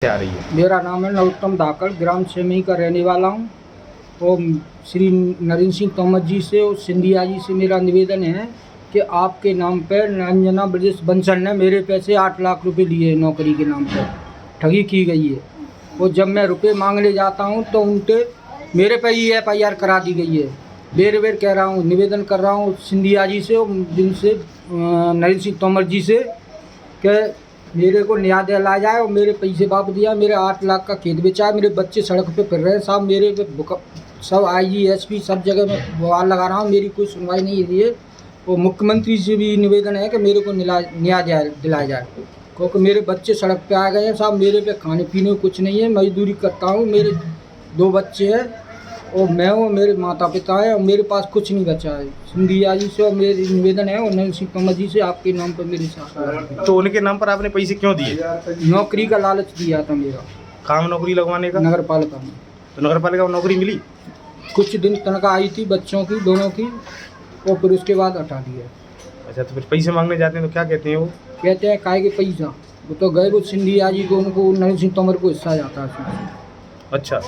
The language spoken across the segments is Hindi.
आ रही है? मेरा नाम है नरोत्तम धाकड़, ग्राम सेमई का रहने वाला हूँ। और श्री नरेंद्र सिंह तोमर जी से और सिंधिया जी से मेरा निवेदन है कि आपके नाम पर अंजना ब्रजेश बंसल ने मेरे पैसे 8 लाख रुपए लिए नौकरी के नाम पर, ठगी की गई है। और जब मैं रुपए मांगने जाता हूँ तो उनके मेरे पे ही FIR करा दी गई है। बेर बेर कह रहा हूँ, निवेदन कर रहा हूँ सिंधिया जी से और जिनसे नरेंद्र सिंह तोमर जी से कि मेरे को न्याय दिलाया जाए और मेरे पैसे वापस दिया। मेरे 8 लाख का खेत बेचा है, मेरे बच्चे सड़क पे फिर रहे हैं साहब। मेरे पे सब IG SP सब जगह में बवाल लगा रहा हूँ, मेरी कोई सुनवाई नहीं हो रही है। और मुख्यमंत्री से भी निवेदन है कि मेरे को न्याय दिलाया जाए, क्योंकि मेरे बच्चे सड़क पे आ गए हैं साहब। मेरे पे खाने पीने को कुछ नहीं है, मजदूरी करता हूँ, मेरे 2 बच्चे हैं और मैं हूँ, मेरे माता पिता हैं और मेरे पास कुछ नहीं बचा है। सिंधिया जी से और मेरी निवेदन है और नरेंद्र सिंह तोमर जी से आपके नाम पर मेरे साथ। तो उनके नाम पर आपने पैसे क्यों दिए? नौकरी का लालच दिया था मेरा, काम नौकरी लगवाने का। नगर पालिका में। तो नगर पालिका में नौकरी मिली? कुछ दिन तनख्वाह आई थी बच्चों की, दोनों की, और फिर उसके बाद हटा दिया। अच्छा, तो फिर पैसे मांगने जाते हैं तो क्या कहते हैं वो? कहते हैं काहे के पैसा, वो तो गए वो सिंधिया जी को, उनको नरेंद्र सिंह तोमर को हिस्सा जाता है। अच्छा,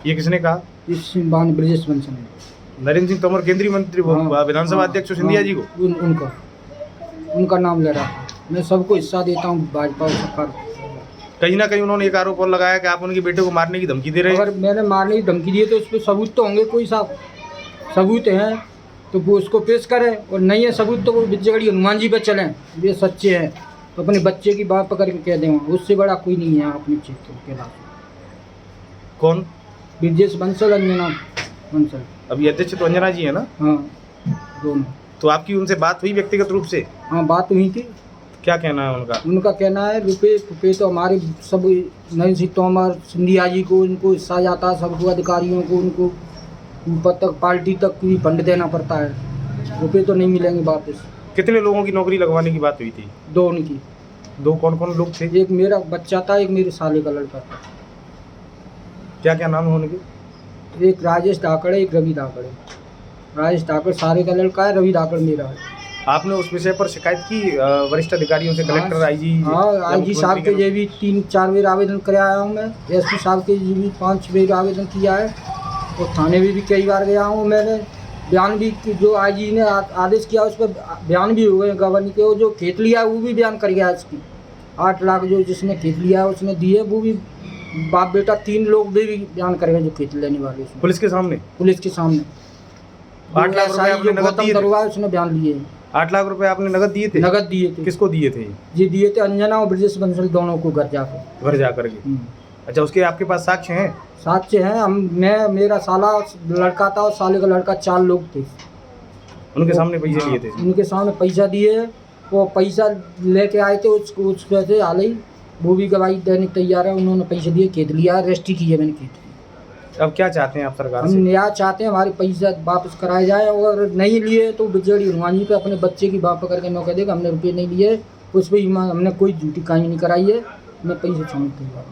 ये किसने कहा? इस ब्रजेश बंसल ने। नरेंद्र सिंह तोमर केंद्रीय मंत्री, वो हाँ, विधानसभा अध्यक्ष सिंधिया जी को? उनका नाम ले रहा था। मैं सबको हिस्सा देता हूँ भाजपा और सरकार को। कहीं ना कहीं उन्होंने एक आरोप और लगाया कि आप उनके बेटे को मारने की धमकी दे रहे हैं। अगर मैंने मारने की धमकी दी है तो उस पर सबूत तो होंगे, कोई साहब सबूत हैं तो वो उसको पेश करें, और नहीं है सबूत तो वो बिजगड़ी हनुमान जी पर चलें, ये सच्चे हैं तो अपने बच्चे की बात पकड़ के कह दें। उससे बड़ा कोई नहीं है अपने क्षेत्र के बाद। कौन? ब्रजेश बंसल, अंजना बंसल। अभी अध्यक्ष तो अंजना जी है ना? हाँ, दोनों। तो आपकी उनसे बात हुई व्यक्तिगत रूप से? हाँ, बात हुई थी। क्या कहना है उनका? उनका कहना है रुपये तो हमारे सब नरेंद्र सिंह तोमर, सिंधिया जी को, इनको हिस्सा जाता है, सबको अधिकारियों को, उनको ऊपर तक पार्टी तक भी फंड देना पड़ता है, रुपये तो नहीं मिलेंगे वापस। कितने लोगों की नौकरी लगवाने की बात हुई थी? 2 उनकी। 2? कौन कौन लोग थे? एक मेरा बच्चा था, एक मेरे साले का लड़का था। क्या क्या नाम है उनके? एक राजेश धाकड़ है, एक रवि धाकड़ है। राजेश धाकड़ सारे का लड़का है, रवि धाकड़ मेरा है। आपने उस विषय पर शिकायत की वरिष्ठ अधिकारियों से? Collector, IG? हाँ, IG साहब के लिए भी 3-4 बार आवेदन कराया हूँ मैं। SP साहब के लिए भी 5 बार आवेदन किया है और थाने में भी कई बार गया हूँ। मैंने बयान भी, जो IG ने आदेश किया उस पर बयान भी हुए गवर्नर के। वो जो खेत लिया वो भी बयान कर गया इसकी। 8 लाख जो जिसने खेत लिया उसने दिए, वो भी बाप बेटा 3 लोग भी बयान करेंगे जो खेत लेने वाले। पुलिस के सामने? पुलिस के सामने 8 लाख रुपए आपने नगद दिए थे? उसने बयान लिए। 8 लाख रुपए आपने नगद दिए थे? नगद दिए थे। किसको दिए थे? जी दिए थे अंजना और ब्रजेश बंसल दोनों को, घर जाकर। घर जाकर के? अच्छा, उसके आपके पास साक्ष्य हैं? साक्ष्य हैं। मेरा साला लड़का था और साले का लड़का, 4 लोग थे। उनके सामने पैसे लिए थे? उनके सामने पैसा दिए, वो पैसा लेके आए थे, उस पैसे हाल ही वो भी गवाही देने तैयार है। उन्होंने पैसे दिए, खेत लिया, रजिस्ट्री की है मैंने खेत की। अब क्या चाहते हैं आप सरकार हम से? न्याय चाहते हैं, हमारे पैसा वापस कराए जाए। और नहीं लिए तो बिजड़ी हनुमान जी पे अपने बच्चे की बात पकड़ के नौकरी देगा। हमने रुपये नहीं लिए, उस पर हमने कोई झूठी कहानी नहीं कराई है। मैं पैसे छोड़ते हैं।